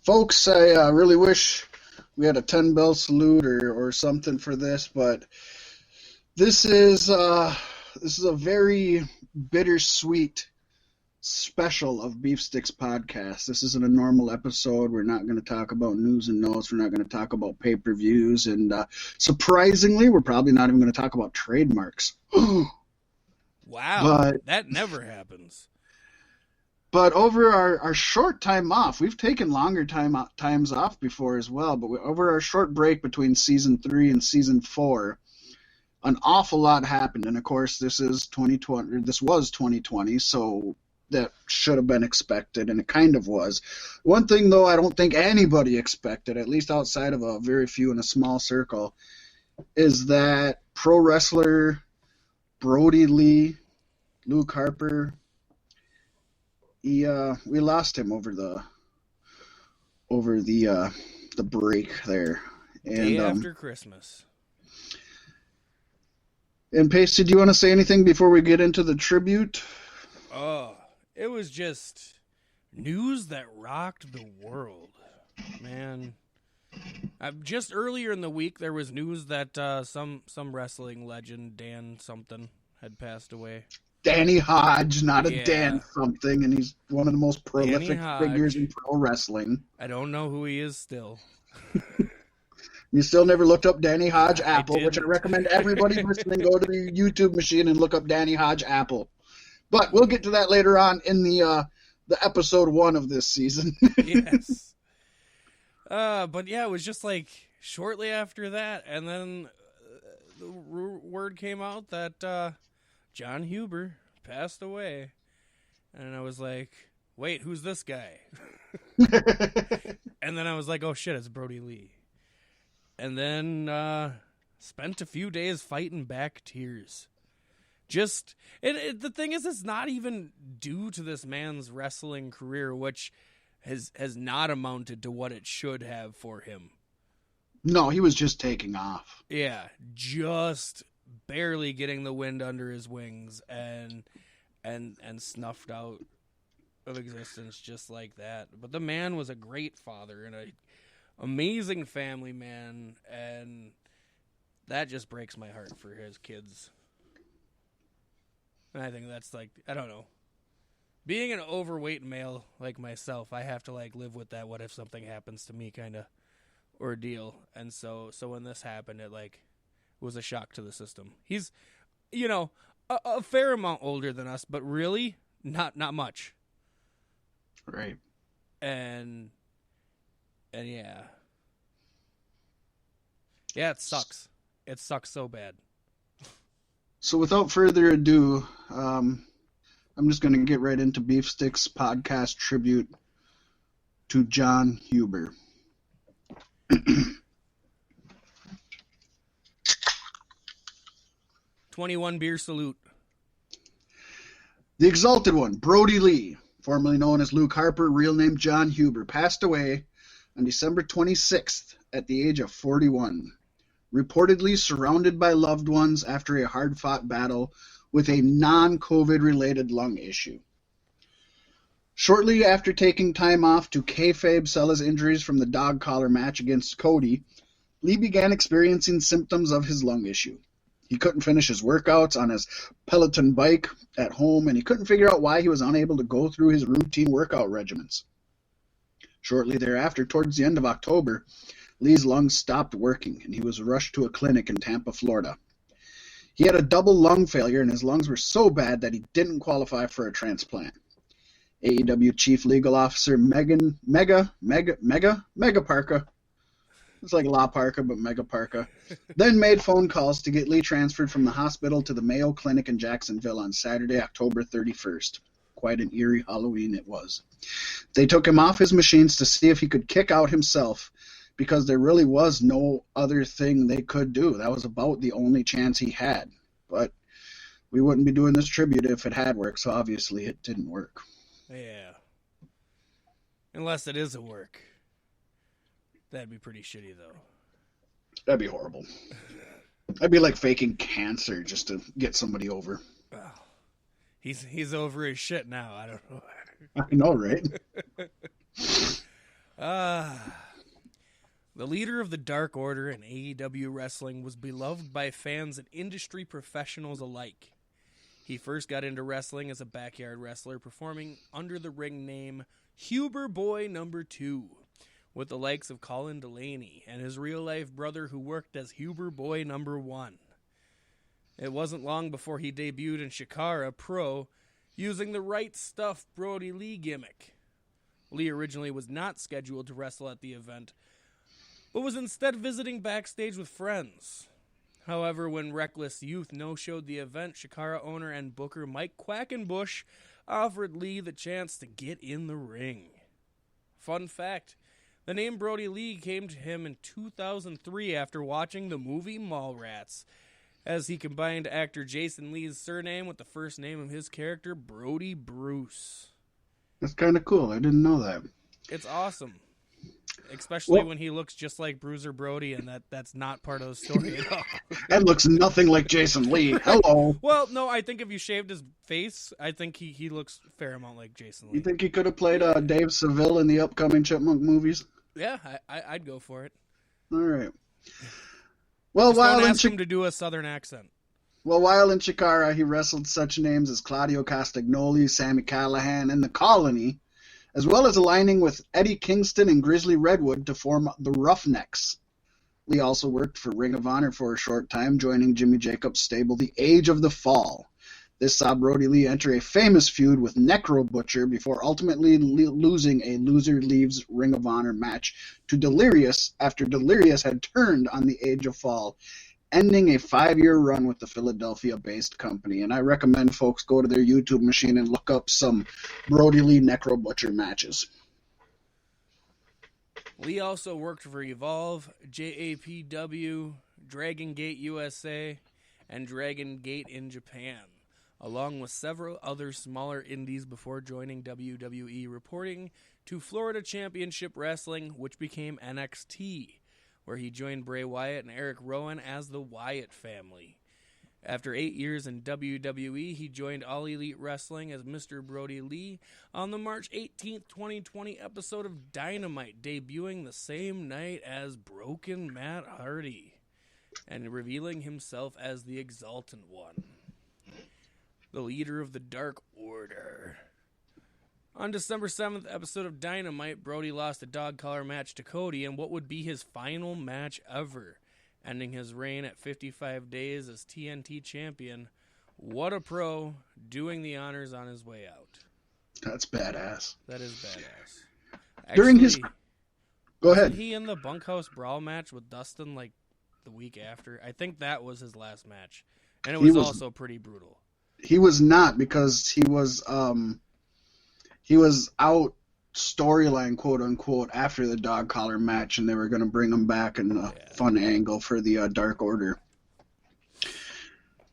Folks, I really wish we had a 10-bell salute or something for this, but this is a very bittersweet special of Beef Sticks podcast. This isn't a normal episode. We're not going to talk about news and notes. We're not going to talk about pay-per-views, and surprisingly, we're probably not even going to talk about trademarks. Wow, that never happens. But over our short time off, we've taken longer times off before as well, but over our short break between Season 3 and Season 4, an awful lot happened. And, of course, this was 2020, so that should have been expected, and it kind of was. One thing, though, I don't think anybody expected, at least outside of a very few in a small circle, is that pro wrestler Brodie Lee, Luke Harper, we lost him over the break there. And, day after Christmas. And Pasty, do you want to say anything before we get into the tribute? Oh, it was just news that rocked the world, man. Just earlier in the week, there was news that some wrestling legend, Dan something, had passed away. Danny Hodge, not a Dan something, and he's one of the most prolific figures in pro wrestling. I don't know who he is still. You still never looked up Danny Hodge Apple, which I recommend everybody listening go to the YouTube machine and look up Danny Hodge Apple. But we'll get to that later on in the episode 1 of this season. Yes. But yeah, it was just like shortly after that, and then the word came out that Jon Huber passed away, and I was like, wait, who's this guy? And then I was like, oh shit, it's Brodie Lee. And then spent a few days fighting back tears. Just, the thing is, it's not even due to this man's wrestling career, which has not amounted to what it should have for him. No, he was just taking off. Yeah, just barely getting the wind under his wings and snuffed out of existence just like that. But the man was a great father and an amazing family man, and that just breaks my heart for his kids. And I think that's like, I don't know. Being an overweight male like myself, I have to like live with that what if something happens to me kind of ordeal. And so when this happened, it like was a shock to the system. He's, a fair amount older than us, but really not much. Right. And yeah. Yeah, it sucks. It sucks so bad. So without further ado, I'm just going to get right into Beef Sticks podcast tribute to Jon Huber. 21 beer salute. The Exalted One, Brodie Lee, formerly known as Luke Harper, real name Jon Huber, passed away on December 26th at the age of 41, reportedly surrounded by loved ones after a hard-fought battle with a non-COVID related lung issue. Shortly after taking time off to kayfabe sell his injuries from the dog collar match against Cody, Lee began experiencing symptoms of his lung issue. He couldn't finish his workouts on his Peloton bike at home, and he couldn't figure out why he was unable to go through his routine workout regimens. Shortly thereafter, towards the end of October, Lee's lungs stopped working, and he was rushed to a clinic in Tampa, Florida. He had a double lung failure, and his lungs were so bad that he didn't qualify for a transplant. AEW Chief Legal Officer Mega Parka, it's like La Parka, but Mega Parka, then made phone calls to get Lee transferred from the hospital to the Mayo Clinic in Jacksonville on Saturday, October 31st. Quite an eerie Halloween it was. They took him off his machines to see if he could kick out himself, because there really was no other thing they could do. That was about the only chance he had. But we wouldn't be doing this tribute if it had worked, so obviously it didn't work. Yeah. Unless it is a work. That'd be pretty shitty, though. That'd be horrible. That'd be like faking cancer just to get somebody over. Well, he's over his shit now. I don't know. I know, right? The leader of the Dark Order in AEW wrestling was beloved by fans and industry professionals alike. He first got into wrestling as a backyard wrestler, performing under the ring name Huber Boy No. 2, with the likes of Colin Delaney and his real-life brother who worked as Huber Boy No. 1. It wasn't long before he debuted in Shikara Pro, using the Right Stuff Brodie Lee gimmick. Lee originally was not scheduled to wrestle at the event, but was instead visiting backstage with friends. However, when Reckless Youth no-showed the event, Shikara owner and booker Mike Quackenbush offered Lee the chance to get in the ring. Fun fact, the name Brodie Lee came to him in 2003 after watching the movie Mallrats, as he combined actor Jason Lee's surname with the first name of his character, Brodie Bruce. That's kind of cool. I didn't know that. It's awesome. Especially when he looks just like Bruiser Brody, and that's not part of the story at all. That looks nothing like Jason Lee. Hello. Well, no, I think if you shaved his face, I think he looks a fair amount like Jason Lee. You think he could have played Dave Seville in the upcoming Chipmunk movies? Yeah, I'd go for it. All right. Well, just don't ask him to do a southern accent. Well, while in Chikara, he wrestled such names as Claudio Castagnoli, Sammy Callahan, and The Colony, as well as aligning with Eddie Kingston and Grizzly Redwood to form the Roughnecks. Lee also worked for Ring of Honor for a short time, joining Jimmy Jacobs' stable, The Age of the Fall. This saw Brodie Lee enter a famous feud with Necro Butcher before ultimately losing a Loser Leaves Ring of Honor match to Delirious after Delirious had turned on The Age of Fall, ending a 5-year run with the Philadelphia-based company. And I recommend folks go to their YouTube machine and look up some Brodie Lee Necro Butcher matches. Lee also worked for Evolve, JAPW, Dragon Gate USA, and Dragon Gate in Japan, along with several other smaller indies before joining WWE, reporting to Florida Championship Wrestling, which became NXT, where he joined Bray Wyatt and Eric Rowan as the Wyatt family. After 8 years in WWE, he joined All Elite Wrestling as Mr. Brodie Lee on the March 18th, 2020 episode of Dynamite, debuting the same night as Broken Matt Hardy, and revealing himself as the Exultant One, the leader of the Dark Order. On December 7th episode of Dynamite, Brodie lost a dog collar match to Cody in what would be his final match ever, ending his reign at 55 days as TNT champion. What a pro, doing the honors on his way out. That's badass. That is badass. Actually, Go ahead. Wasn't he in the Bunkhouse Brawl match with Dustin like the week after? I think that was his last match. And it was also pretty brutal. He was not, because he was out storyline, quote unquote, after the dog collar match, and they were going to bring him back in a fun angle for the Dark Order.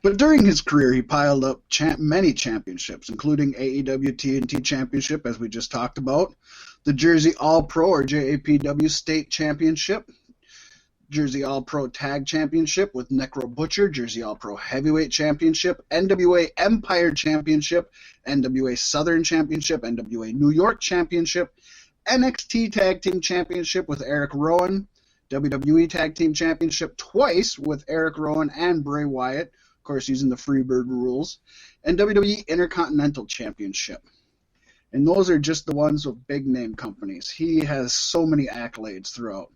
But during his career, he piled up many championships, including AEW TNT Championship, as we just talked about, the Jersey All-Pro or JAPW State Championship, Jersey All-Pro Tag Championship with Necro Butcher, Jersey All-Pro Heavyweight Championship, NWA Empire Championship, NWA Southern Championship, NWA New York Championship, NXT Tag Team Championship with Eric Rowan, WWE Tag Team Championship twice with Eric Rowan and Bray Wyatt, of course using the Freebird rules, and WWE Intercontinental Championship. And those are just the ones with big name companies. He has so many accolades throughout.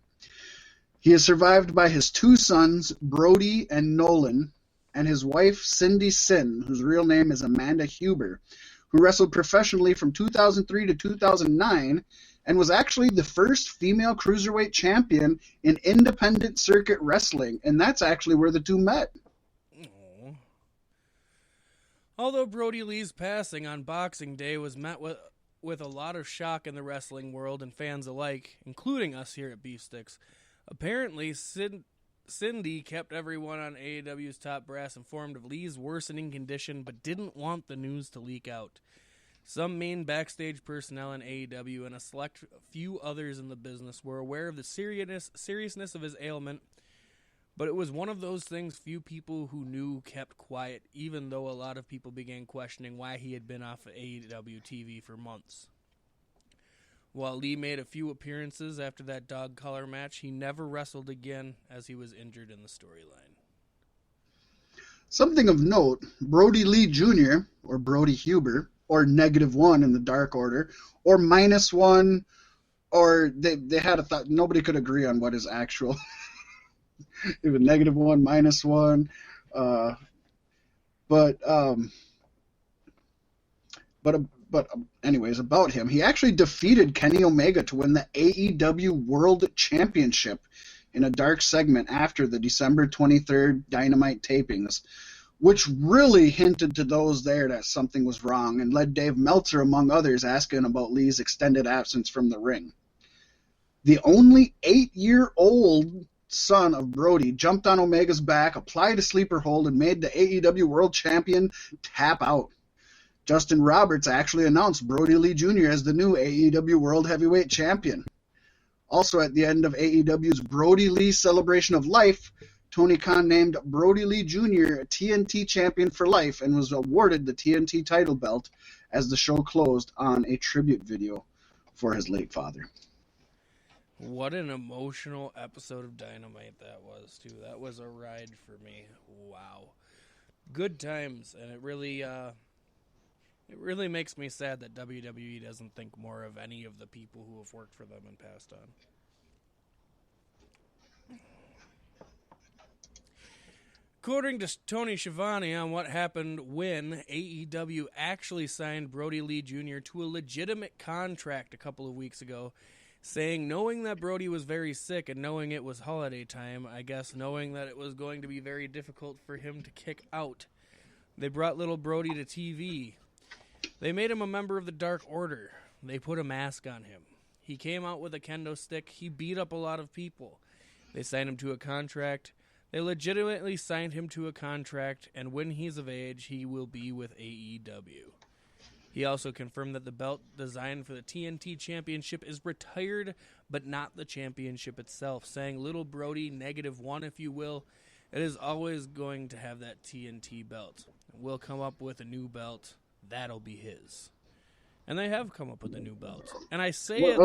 He is survived by his two sons, Brodie and Nolan, and his wife, Cindy Sin, whose real name is Amanda Huber, who wrestled professionally from 2003 to 2009 and was actually the first female cruiserweight champion in independent circuit wrestling, and that's actually where the two met. Aww. Although Brodie Lee's passing on Boxing Day was met with a lot of shock in the wrestling world and fans alike, including us here at Beef Sticks, apparently, Cindy kept everyone on AEW's top brass informed of Lee's worsening condition, but didn't want the news to leak out. Some main backstage personnel in AEW and a select few others in the business were aware of the seriousness of his ailment, but it was one of those things few people who knew kept quiet, even though a lot of people began questioning why he had been off of AEW TV for months. While Lee made a few appearances after that dog collar match, he never wrestled again as he was injured in the storyline. Something of note, Brodie Lee Jr., or Brodie Huber, or -1 in the Dark Order, or -1, or they had a thought, nobody could agree on what his actual, it was -1, -1, but anyways, about him, he actually defeated Kenny Omega to win the AEW World Championship in a dark segment after the December 23rd Dynamite tapings, which really hinted to those there that something was wrong and led Dave Meltzer, among others, asking about Lee's extended absence from the ring. The only 8-year-old son of Brodie jumped on Omega's back, applied a sleeper hold, and made the AEW World Champion tap out. Justin Roberts actually announced Brodie Lee Jr. as the new AEW World Heavyweight Champion. Also at the end of AEW's Brodie Lee Celebration of Life, Tony Khan named Brodie Lee Jr. a TNT champion for life and was awarded the TNT title belt as the show closed on a tribute video for his late father. What an emotional episode of Dynamite that was, too. That was a ride for me. Wow. Good times, and it really makes me sad that WWE doesn't think more of any of the people who have worked for them and passed on. According to Tony Schiavone on what happened when AEW actually signed Brodie Lee Jr. to a legitimate contract a couple of weeks ago, saying knowing that Brodie was very sick and knowing it was holiday time, I guess knowing that it was going to be very difficult for him to kick out, they brought little Brodie to TV. They made him a member of the Dark Order. They put a mask on him. He came out with a kendo stick. He beat up a lot of people. They signed him to a contract. They legitimately signed him to a contract, and when he's of age, he will be with AEW. He also confirmed that the belt designed for the TNT Championship is retired, but not the championship itself, saying little Brodie, -1 if you will, it is always going to have that TNT belt. We'll come up with a new belt. That'll be his. And they have come up with a new belt. And I say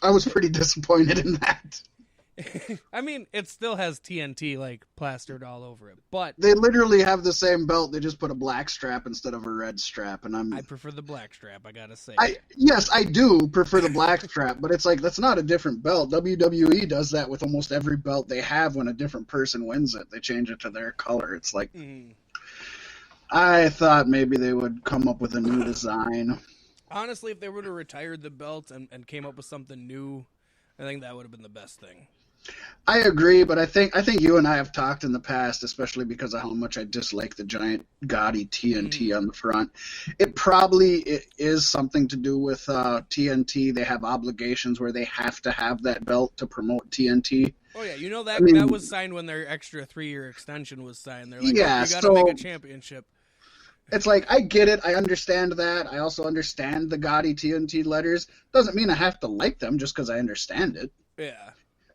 I was pretty disappointed in that. I mean, it still has TNT, plastered all over it. But they literally have the same belt. They just put a black strap instead of a red strap. And I prefer the black strap, I gotta say. Yes, I do prefer the black strap, but it's that's not a different belt. WWE does that with almost every belt they have when a different person wins it. They change it to their color. It's I thought maybe they would come up with a new design. Honestly, if they were to retire the belt and came up with something new, I think that would have been the best thing. I agree, but I think you and I have talked in the past, especially because of how much I dislike the giant gaudy TNT on the front. It is something to do with TNT. They have obligations where they have to have that belt to promote TNT. Oh yeah, that was signed when their extra 3-year extension was signed. They're like, you got to make a championship. It's I get it. I understand that. I also understand the gaudy TNT letters. Doesn't mean I have to like them just because I understand it. Yeah.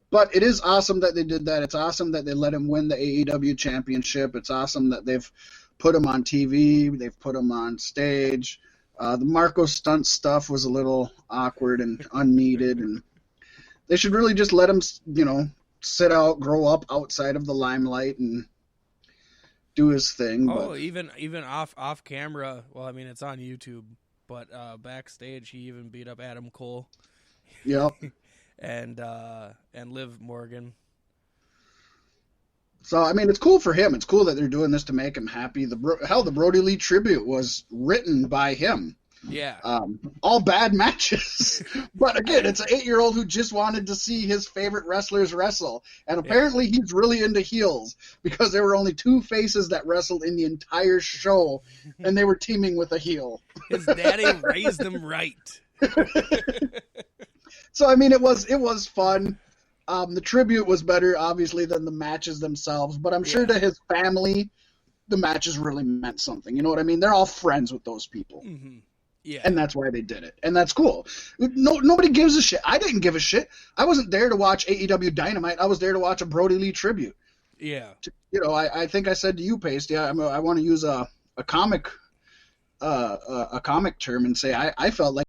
But it is awesome that they did that. It's awesome that they let him win the AEW championship. It's awesome that they've put him on TV. They've put him on stage. The Marco Stunt stuff was a little awkward and unneeded. And they should really just let him, sit out, grow up outside of the limelight and do his thing. Oh, even off camera. Well, I mean, it's on YouTube. But backstage, he even beat up Adam Cole. Yep. and Liv Morgan. So, I mean, it's cool for him. It's cool that they're doing this to make him happy. The Brodie Lee tribute was written by him. Yeah. All bad matches. But again, it's an 8-year-old who just wanted to see his favorite wrestlers wrestle. And apparently he's really into heels because there were only 2 faces that wrestled in the entire show, and they were teaming with a heel. His daddy raised him right. So, I mean, it was fun. The tribute was better, obviously, than the matches themselves. But I'm sure to his family, the matches really meant something. You know what I mean? They're all friends with those people. Mm-hmm. Yeah. And that's why they did it. And that's cool. Nobody gives a shit. I didn't give a shit. I wasn't there to watch AEW Dynamite. I was there to watch a Brodie Lee tribute. Yeah. I think I said to you, Paste, I want to use a comic term and say I felt like